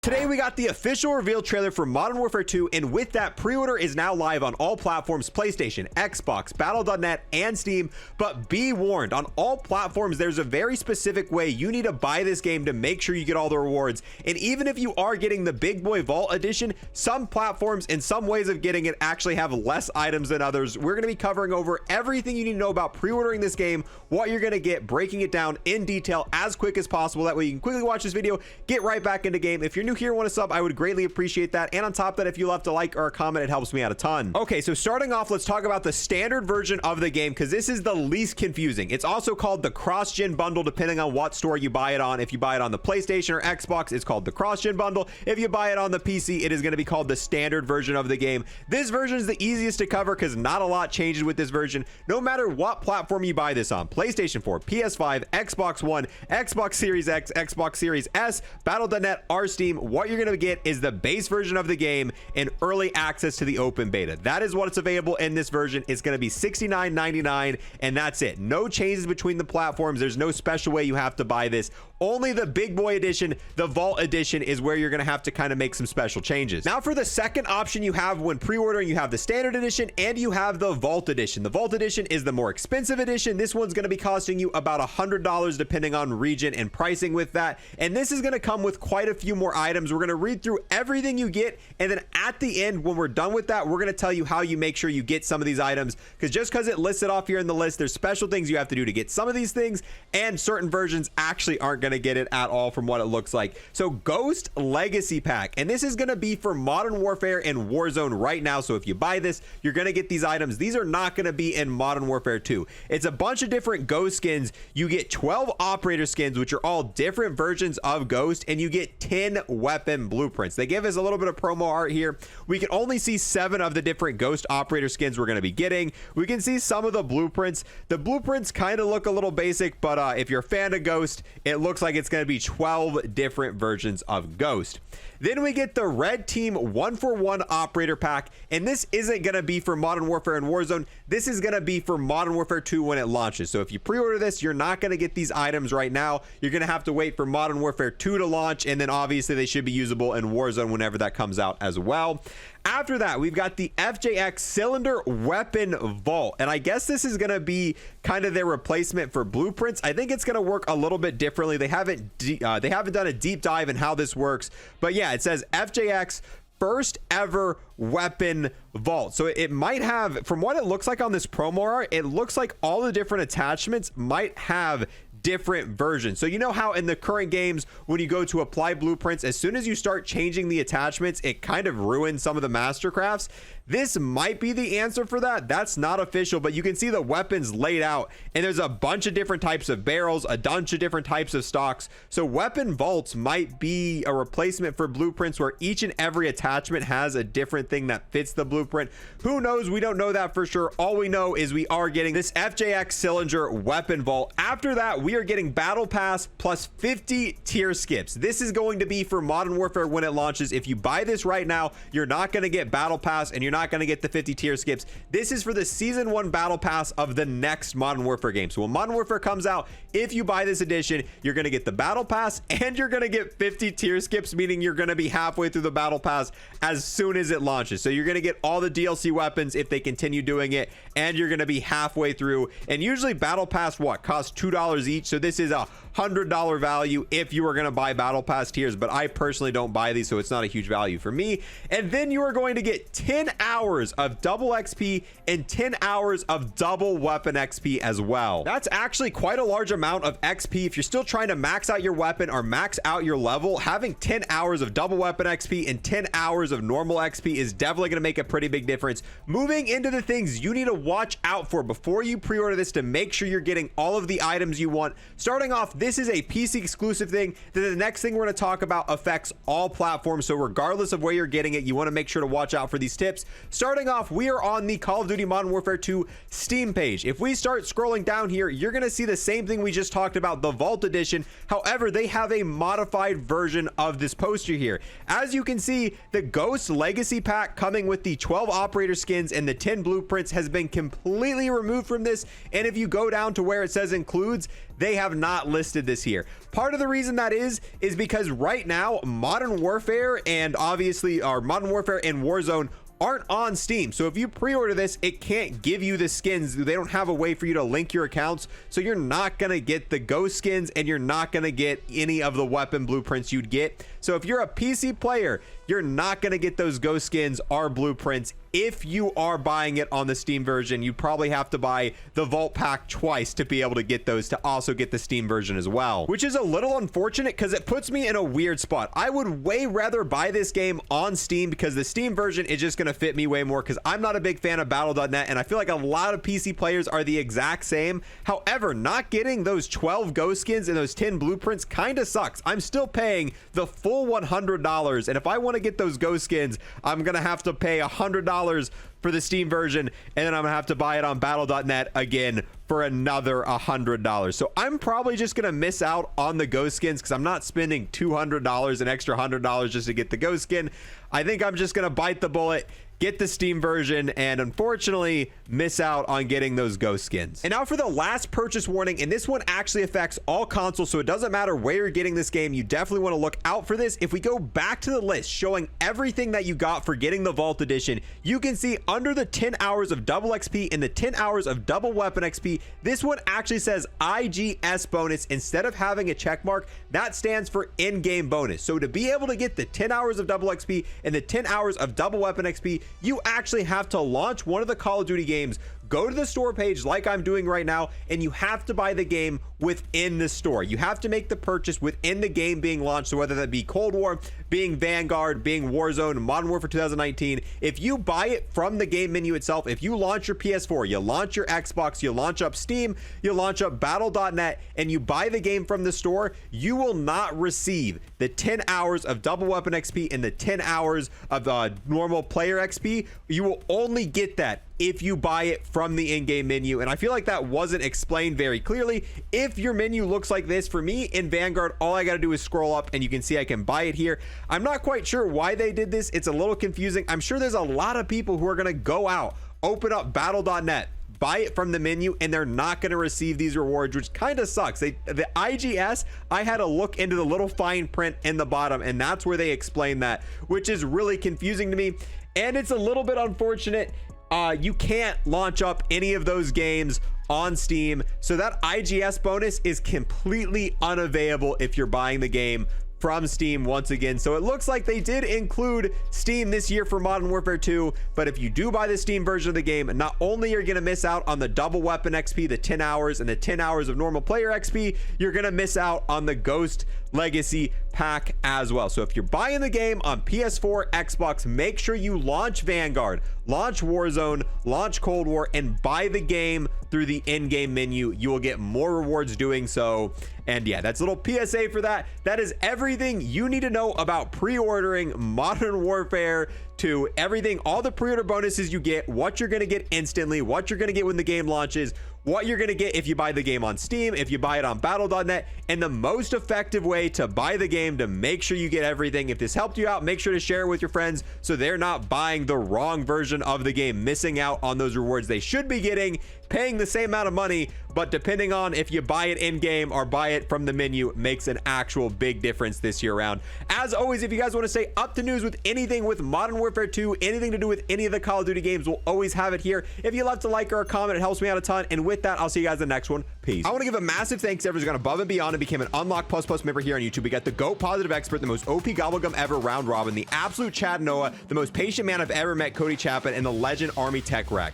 Today we got the official reveal trailer for Modern Warfare 2, and with that, pre-order is now live on all platforms: PlayStation, Xbox, Battle.net, and Steam. But be warned, on all platforms there's a very specific way you need to buy this game to make sure you get all the rewards. And even if you are getting the Big Boy Vault Edition, some platforms and some ways of getting it actually have less items than others. We're going to be covering over everything you need to know about pre-ordering this game, what you're going to get, breaking it down in detail as quick as possible. That way you can quickly watch this video, get right back into game. If you're new here, want to sub, I would greatly appreciate that. And on top of that, if you left a like or a comment, it helps me out a ton. Okay, so starting off, let's talk about the standard version of the game, because this is the least confusing. It's also called the cross-gen bundle, depending on what store you buy it on. If you buy it on the PlayStation or Xbox, it's called the cross-gen bundle. If you buy it on the PC, it is going to be called the standard version of the game. This version is the easiest to cover because not a lot changes with this version, no matter what platform you buy this on: PlayStation 4, PS5, Xbox One, Xbox Series X, Xbox Series S, Battle.net, or Steam. What you're going to get is the base version of the game and early access to the open beta. That is what's available in this version. It's going to be $69.99, and that's it. No changes between the platforms. There's no special way you have to buy this. Only the Big Boy Edition, the Vault Edition, is where you're going to have to kind of make some special changes. Now, for the second option you have when pre-ordering, you have the Standard Edition and you have the Vault Edition. The Vault Edition is the more expensive edition. This one's going to be costing you about $100 depending on region and pricing with that. And this is going to come with quite a few more items. We're going to read through everything you get, and then at the end, when we're done with that, we're going to tell you how you make sure you get some of these items, because just because it lists it off here in the list, there's special things you have to do to get some of these things, and certain versions actually aren't going to get it at all from what it looks like. So Ghost Legacy Pack, and this is going to be for Modern Warfare and Warzone right now. So if you buy this, you're going to get these items. These are not going to be in Modern Warfare 2. It's a bunch of different Ghost skins. You get 12 operator skins, which are all different versions of Ghost, and you get 10 weapon blueprints. They give us a little bit of promo art here. We can only see 7 of the different Ghost operator skins we're going to be getting. We can see some of the blueprints. The blueprints kind of look a little basic, but if you're a fan of Ghost, it looks like it's going to be 12 different versions of Ghost. Then we get the Red Team 1-for-1 operator pack, and this isn't going to be for Modern Warfare and Warzone. This is going to be for Modern Warfare 2 when it launches. So if you pre-order this, you're not going to get these items right now. You're going to have to wait for Modern Warfare 2 to launch, and then obviously they should be usable in Warzone whenever that comes out as well. After that, we've got the FJX Cylinder Weapon Vault, and I guess this is going to be kind of their replacement for blueprints. I think it's going to work a little bit differently. They haven't done a deep dive in how this works, but yeah, it says FJX first ever weapon vault. So it might have, from what it looks like on this promo art, it looks like all the different attachments might have different versions. So you know how in the current games, when you go to apply blueprints, as soon as you start changing the attachments, it kind of ruins some of the mastercrafts. This might be the answer for that. That's not official, but you can see the weapons laid out, and there's a bunch of different types of barrels, a bunch of different types of stocks. So weapon vaults might be a replacement for blueprints, where each and every attachment has a different thing that fits the blueprint. Who knows? We don't know that for sure. All we know is we are getting this FJX Cylinder Weapon Vault. After that, we are getting Battle Pass plus 50 tier skips. This is going to be for Modern Warfare when it launches. If you buy this right now, you're not going to get Battle Pass, and you're not going to get the 50 tier skips. This is for the Season 1 Battle Pass of the next Modern Warfare game. So when Modern Warfare comes out, if you buy this edition, you're going to get the Battle Pass, and you're going to get 50 tier skips, meaning you're going to be halfway through the Battle Pass as soon as it launches. So you're going to get all the DLC weapons if they continue doing it, and you're going to be halfway through. And usually Battle Pass, costs $2 each. So this is a $100 value if you are going to buy Battle Pass tiers, but I personally don't buy these, so it's not a huge value for me. And then you are going to get 10 hours of double XP and 10 hours of double weapon XP as well. That's actually quite a large amount of XP. If you're still trying to max out your weapon or max out your level, having 10 hours of double weapon XP and 10 hours of normal XP is definitely going to make a pretty big difference. Moving into the things you need to watch out for before you pre-order this to make sure you're getting all of the items you want. Starting off, this is a PC exclusive thing. The next thing we're going to talk about affects all platforms, so regardless of where you're getting it, you want to make sure to watch out for these tips. Starting off, we are on the Call of Duty Modern Warfare 2 Steam page. If we start scrolling down here, you're going to see the same thing we just talked about, the Vault Edition. However, they have a modified version of this poster here. As you can see, the Ghost Legacy Pack coming with the 12 operator skins and the 10 blueprints has been completely removed from this, and if you go down to where it says includes, they have not listed listed this here. Part of the reason that is because right now Modern Warfare and obviously our Modern Warfare and Warzone aren't on Steam. So if you pre-order this, it can't give you the skins. They don't have a way for you to link your accounts. So you're not going to get the ghost skins and you're not going to get any of the weapon blueprints you'd get. So if you're a PC player, you're not going to get those ghost skins or blueprints. If you are buying it on the Steam version, you probably have to buy the vault pack twice to be able to get those, to also get the Steam version as well, which is a little unfortunate because it puts me in a weird spot. I would way rather buy this game on Steam because the Steam version is just going to fit me way more, because I'm not a big fan of battle.net and I feel like a lot of PC players are the exact same. However, not getting those 12 ghost skins and those 10 blueprints kind of sucks. I'm still paying the full $100, and if I want to get those ghost skins, I'm gonna have to pay $100 for the Steam version, and then I'm gonna have to buy it on battle.net again for another $100. So I'm probably just gonna miss out on the ghost skins because I'm not spending $200, an extra $100 just to get the ghost skin. I think I'm just gonna bite the bullet, get the Steam version, and unfortunately miss out on getting those ghost skins. And now for the last purchase warning, and this one actually affects all consoles, so it doesn't matter where you're getting this game, you definitely want to look out for this. If we go back to the list showing everything that you got for getting the Vault Edition, you can see under the 10 hours of double XP and the 10 hours of double weapon XP, this one actually says IGS bonus instead of having a check mark. That stands for in-game bonus. So to be able to get the 10 hours of double XP and the 10 hours of double weapon XP, you actually have to launch one of the Call of Duty games, go to the store page like I'm doing right now, and you have to buy the game within the store. You have to make the purchase within the game being launched. So whether that be Cold War, being Vanguard, being Warzone, Modern Warfare 2019, if you buy it from the game menu itself, if you launch your PS4, you launch your Xbox, you launch up Steam, you launch up battle.net, and you buy the game from the store, you will not receive the 10 hours of double weapon XP and the 10 hours of normal player XP. You will only get that if you buy it from the in-game menu, and I feel like that wasn't explained very clearly. If your menu looks like this, for me in Vanguard, all I got to do is scroll up and you can see I can buy it here. I'm not quite sure why they did this. It's a little confusing. I'm sure there's a lot of people who are going to go out, open up battle.net, buy it from the menu, and they're not going to receive these rewards, which kind of sucks. The IGS, I had to look into the little fine print in the bottom, and that's where they explain that, which is really confusing to me, and it's a little bit unfortunate. You can't launch up any of those games on Steam, so that IGS bonus is completely unavailable if you're buying the game from Steam once again. So it looks like they did include Steam this year for Modern Warfare 2, but if you do buy the Steam version of the game, not only are you going to miss out on the double weapon XP, the 10 hours, and the 10 hours of normal player XP, you're going to miss out on the Ghost Legacy pack as well. So if you're buying the game on PS4, Xbox, make sure you launch Vanguard, launch Warzone, launch Cold War, and buy the game through the in-game menu. You will get more rewards doing so. And yeah, that's a little PSA for that. That is everything you need to know about pre-ordering Modern Warfare 2. Everything, all the pre-order bonuses you get, what you're going to get instantly, what you're going to get when the game launches, what you're going to get if you buy the game on Steam, if you buy it on battle.net, and the most effective way to buy the game to make sure you get everything. If this helped you out, make sure to share it with your friends so they're not buying the wrong version of the game, missing out on those rewards they should be getting, paying the same amount of money, but depending on if you buy it in game or buy it from the menu, makes an actual big difference this year round. As always, if you guys want to stay up to news with anything with Modern Warfare 2, anything to do with any of the Call of Duty games, we'll always have it here. If you left a like or a comment, it helps me out a ton. And with that, I'll see you guys in the next one. Peace. I want to give a massive thanks to everyone who's gone above and beyond and became an Unlock Plus Plus member here on YouTube. We got the GOAT Positive Expert, the most OP Gobblegum ever, Round Robin, the absolute Chad Noah, the most patient man I've ever met, Cody Chapman, and the legend Army Tech Wreck.